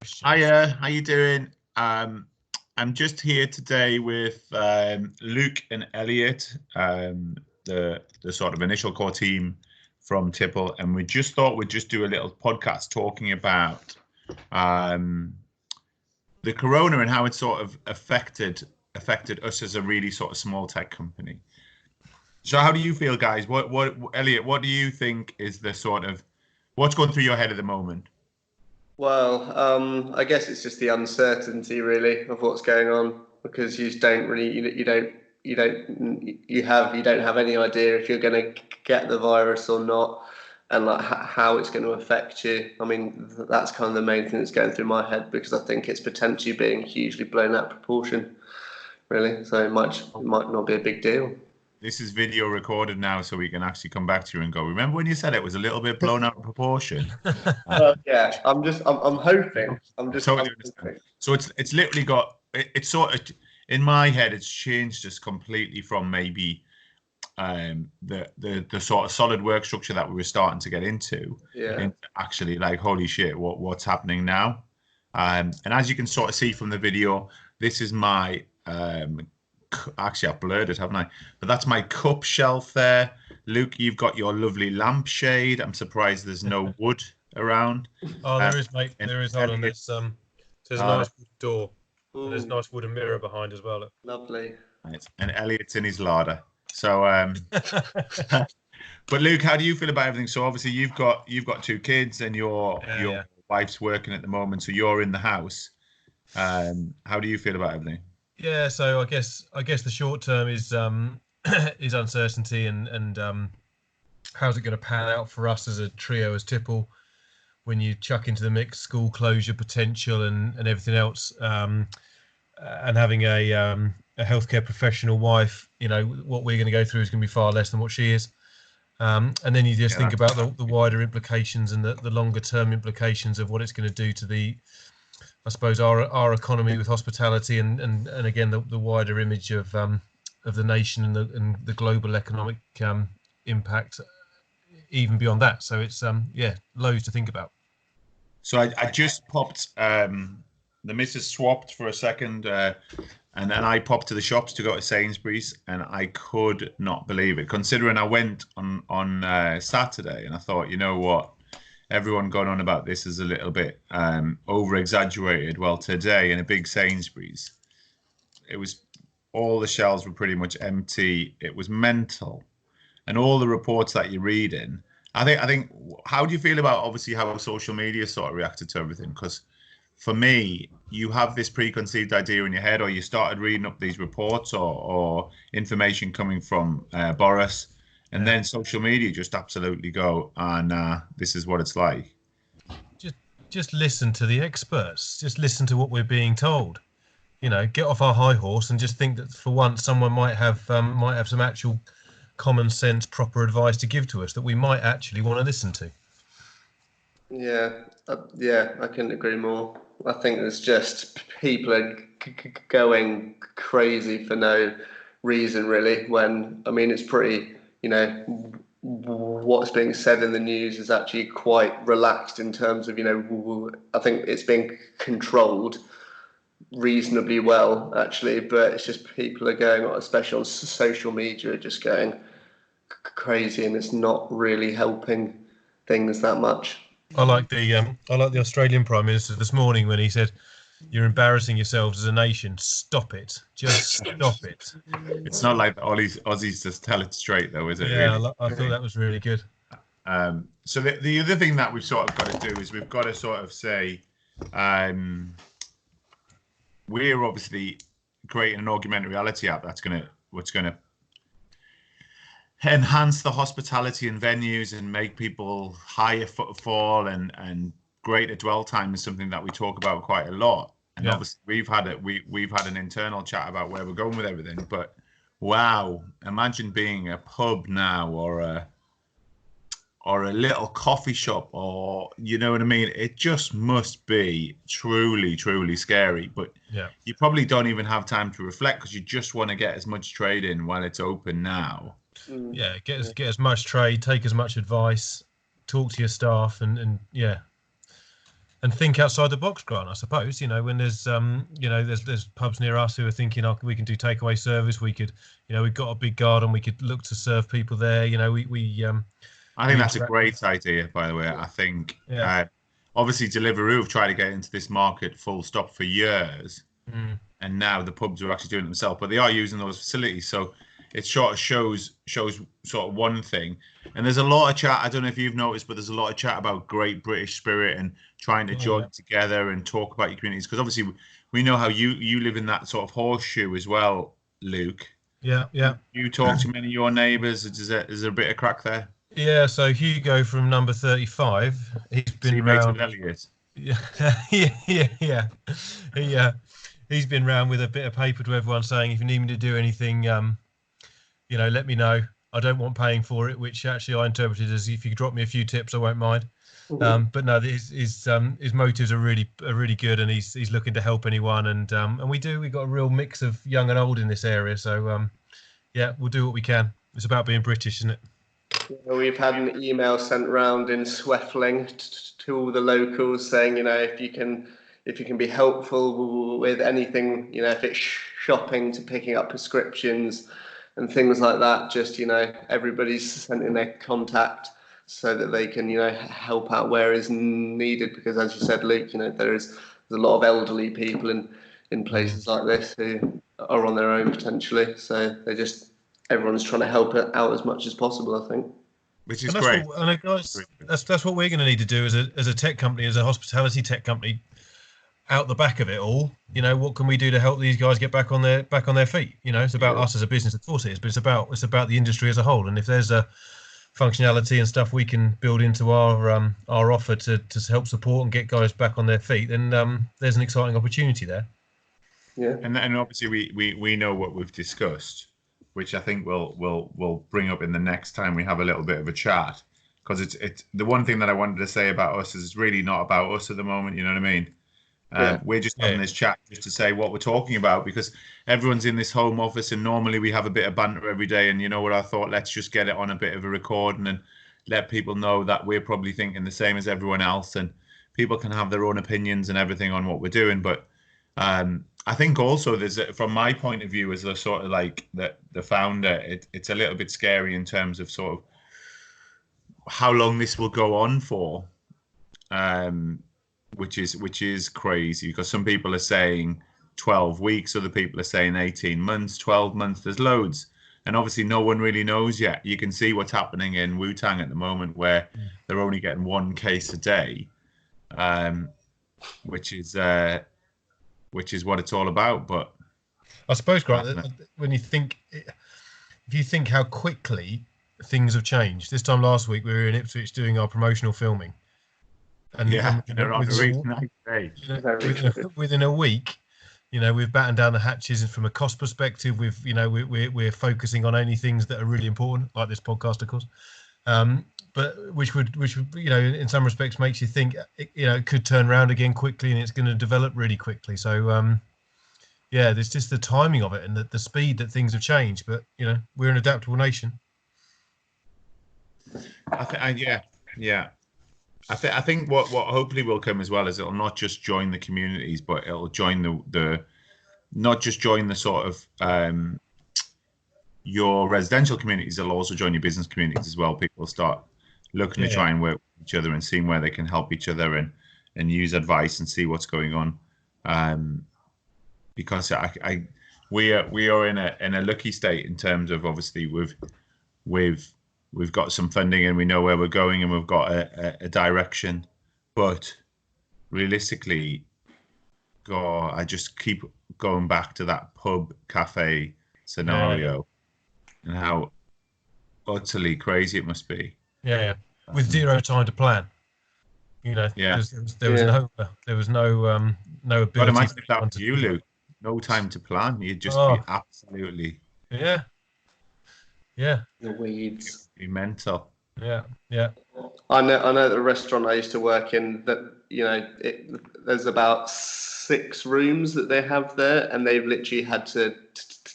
Hiya, how you doing? I'm just here today with Luke and Elliot, the sort of initial core team from Tipple, and we just thought we'd just do a little podcast talking about the corona and how it sort of affected us as a really sort of small tech company. So how do you feel, guys? What Elliot, what do you think is the sort of what's going through your head at the moment? Well, I guess it's just the uncertainty really of what's going on, because you don't have any idea if you're going to get the virus or not, and like how it's going to affect you. I mean, that's kind of the main thing that's going through my head, because I think it's potentially being hugely blown out of proportion, really. So it might not be a big deal. This is video recorded now, so we can actually come back to you and go, remember when you said it was a little bit blown out of proportion? Yeah, I'm hoping. I'm totally understand. So it's literally got, it's sort of, in my head, it's changed just completely from maybe the sort of solid work structure that we were starting to get into. Actually, like, holy shit, what's happening now? And as you can sort of see from the video, this is my actually I've blurred it, haven't I? But that's my cup shelf there. Luke, you've got your lovely lampshade. I'm surprised there's no wood around. Oh, there is, mate. There is. Hold on. There's a nice door. And there's a nice wooden mirror behind as well. Look. Lovely. Right. And Elliot's in his larder. So but Luke, how do you feel about everything? So obviously you've got two kids and your wife's working at the moment, so you're in the house. How do you feel about everything? Yeah, so I guess the short term is is uncertainty and how's it going to pan out for us as a trio, as Tipple, when you chuck into the mix school closure potential and everything else, and having a healthcare professional wife, you know, what we're going to go through is going to be far less than what she is, and then you just think about the wider implications and the longer term implications of what it's going to do to the, I suppose, our economy with hospitality and again the wider image of the nation and the global economic impact even beyond that. So it's loads to think about. So I just popped. The missus swapped for a second, and then I popped to the shops to go to Sainsbury's, and I could not believe it, considering I went on Saturday, and I thought, you know what, everyone going on about this is a little bit over exaggerated. Well, today in a big Sainsbury's, it was, all the shelves were pretty much empty. It was mental, and all the reports that you're reading. I think. How do you feel about obviously how social media sort of reacted to everything? Because for me, you have this preconceived idea in your head, or you started reading up these reports or information coming from Boris. And then social media just absolutely go, this is what it's like. Just listen to the experts. Just listen to what we're being told. You know, get off our high horse and just think that for once someone might have some actual common sense, proper advice to give to us that we might actually want to listen to. Yeah, I couldn't agree more. I think there's just people are going crazy for no reason, really. When, I mean, it's pretty, you know, what's being said in the news is actually quite relaxed in terms of, you know, I think it's being controlled reasonably well, actually, but it's just people are going, especially on social media, just going crazy, and it's not really helping things that much. I like the Australian Prime Minister this morning when he said, "You're embarrassing yourselves as a nation. Stop it. Just stop it." It's not like the Aussies just tell it straight, though, is it? Yeah, really? I thought that was really good. So the other thing that we've sort of got to do is we've got to sort of say, we're obviously creating an augmented reality app that's going to enhance the hospitality in venues and make people higher footfall and greater dwell time is something that we talk about quite a lot. And obviously we've had an internal chat about where we're going with everything. But wow, imagine being a pub now or a little coffee shop, or you know what I mean? It just must be truly, truly scary. But you probably don't even have time to reflect because you just want to get as much trade in while it's open now. Yeah, get as much trade, take as much advice, talk to your staff, and and think outside the box, Grant. I suppose, when there's there's pubs near us who are thinking, oh, we can do takeaway service. We could, we've got a big garden. We could look to serve people there. I think that's a great idea, by the way. I think obviously Deliveroo have tried to get into this market full stop for years, and now the pubs are actually doing it themselves, but they are using those facilities. So it sort of shows sort of one thing. And there's a lot of chat. I don't know if you've noticed, but there's a lot of chat about great British spirit and trying to join together and talk about your communities. Because obviously we know how you live in that sort of horseshoe as well, Luke. Yeah. You talk to many of your neighbours. Is there a bit of crack there? Yeah. So Hugo from number 35, he's been around. Yeah. He's been around with a bit of paper to everyone saying, if you need me to do anything, let me know. I don't want paying for it, which actually I interpreted as, if you drop me a few tips, I won't mind. But no, his motives are really good, and he's looking to help anyone, and we've got a real mix of young and old in this area. So we'll do what we can. It's about being British, isn't it? We've had an email sent round in Sweffling to all the locals saying, if you can be helpful with anything, if it's shopping to picking up prescriptions and things like that, just, everybody's sent in their contact so that they can, help out where is needed. Because as you said, Luke, there's a lot of elderly people in places like this who are on their own potentially. So everyone's trying to help it out as much as possible, I think. Which is great. Guys, that's what we're going to need to do as a tech company, as a hospitality tech company. Out the back of it all, what can we do to help these guys get back on their feet? It's about us as a business, of course it is, but it's about the industry as a whole. And if there's a functionality and stuff we can build into our offer to help support and get guys back on their feet, then there's an exciting opportunity there. Yeah, and obviously we know what we've discussed, which I think we'll bring up in the next time we have a little bit of a chat, because it's the one thing that I wanted to say about us is it's really not about us at the moment. You know what I mean? We're just having this chat just to say what we're talking about, because everyone's in this home office, and normally we have a bit of banter every day. And you know what, I thought, let's just get it on a bit of a recording and let people know that we're probably thinking the same as everyone else, and people can have their own opinions and everything on what we're doing. But I think also from my point of view as a sort of like the founder, it's a little bit scary in terms of sort of how long this will go on for. Which is crazy, because some people are saying 12 weeks, other people are saying 18 months, 12 months. There's loads, and obviously no one really knows yet. You can see what's happening in Wu-Tang at the moment, where they're only getting one case a day, which is what it's all about. But I suppose, Grant, when if you think how quickly things have changed. This time last week we were in Ipswich doing our promotional filming. And within a week, we've battened down the hatches, and from a cost perspective, we're focusing on only things that are really important, like this podcast, of course. But which would in some respects makes you think it could turn around again quickly, and it's going to develop really quickly. So there's just the timing of it and the speed that things have changed. But we're an adaptable nation. I think what hopefully will come as well is it'll not just join the communities, but it'll join not just join the sort of your residential communities. It'll also join your business communities as well. People will start looking to try and work with each other and seeing where they can help each other and use advice and see what's going on. Because we are in a lucky state in terms of, obviously we've got some funding and we know where we're going and we've got a direction, but realistically, I just keep going back to that pub cafe scenario and how utterly crazy it must be. With zero time to plan. There was no ability. But imagine if that was you, Luke. No time to plan. You'd just be absolutely the weeds. Be mental. Yeah. I know the restaurant I used to work in, that there's about 6 rooms that they have there, and they've literally had to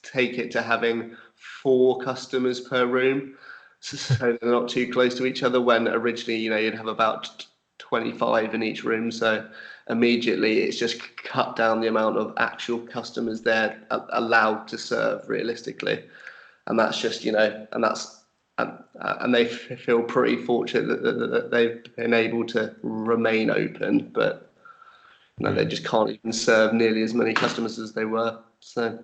take it to having 4 customers per room, so they're not too close to each other. When originally, you'd have about 25 in each room, so immediately it's just cut down the amount of actual customers they're allowed to serve realistically, and that's just, you know, and they feel pretty fortunate that they've been able to remain open, but you know, they just can't even serve nearly as many customers as they were. So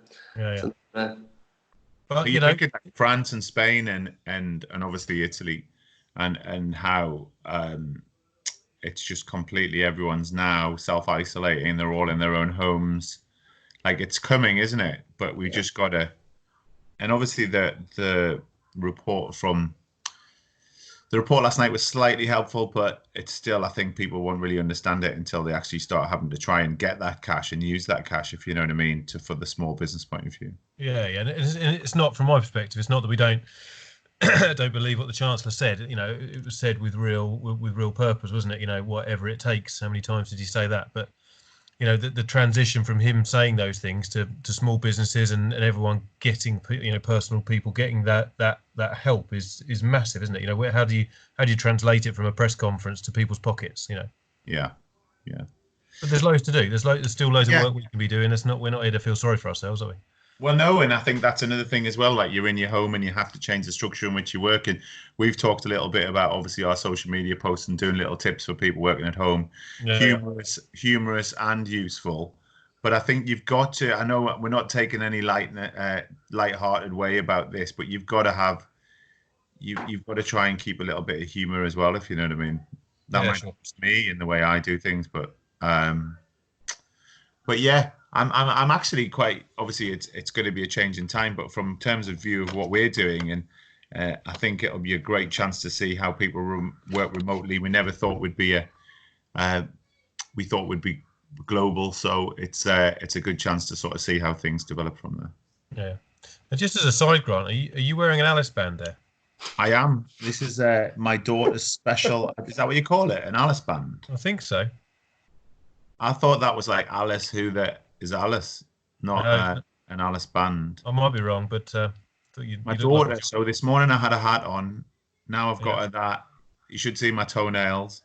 but you look at France and Spain and obviously Italy, and how it's just completely, everyone's now self-isolating. They're all in their own homes. Like, it's coming, isn't it? But we just got to, and obviously the report last night was slightly helpful, but it's still, I think people won't really understand it until they actually start having to try and get that cash and use that cash, if you know what I mean, for the small business point of view. Yeah. And it's not, from my perspective, it's not that we don't believe what the Chancellor said. You know, it was said with real purpose, wasn't it? You know, whatever it takes. How many times did he say that? But you know, the transition from him saying those things to small businesses and everyone getting, you know, personal people getting that help is massive, isn't it? You know, how do you translate it from a press conference to people's pockets? You know. Yeah. But there's loads to do. There's still loads of work we can be doing. We're not here to feel sorry for ourselves, are we? Well, no, and I think that's another thing as well. Like, you're in your home and you have to change the structure in which you work. And we've talked a little bit about, obviously, our social media posts and doing little tips for people working at home. Humorous and useful. But I think you've got to, I know we're not taking any light-hearted way about this, but you've got to try and keep a little bit of humor as well, if you know what I mean. That might be me in the way I do things, but yeah. I'm actually quite, obviously it's going to be a change in time, but from terms of view of what we're doing, and I think it'll be a great chance to see how people work remotely. We never thought we'd be we thought we'd be global, so it's a good chance to sort of see how things develop from there. Yeah. And just as a side, Grant, are you wearing an Alice band there? I am. This is my daughter's special. Is that what you call it? An Alice band? I think so. I thought that was like Alice, who that is Alice, not an Alice band. I might be wrong, but my daughter. So this morning I had a hat on. Now I've got that. You should see my toenails.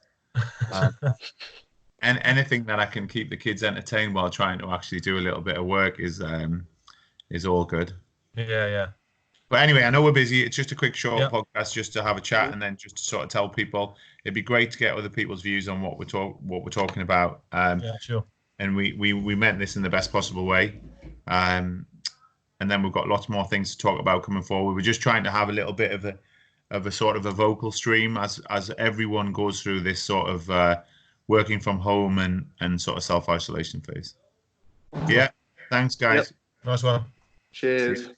And anything that I can keep the kids entertained while trying to actually do a little bit of work is all good. Yeah. But anyway, I know we're busy. It's just a quick, short podcast, just to have a chat and then just to sort of tell people. It'd be great to get other people's views on what we're talking about. Yeah, sure. And we meant this in the best possible way. And then we've got lots more things to talk about coming forward. We're just trying to have a little bit of a sort of a vocal stream as everyone goes through this sort of working from home and sort of self-isolation phase. Yeah. Thanks, guys. Nice one. Cheers.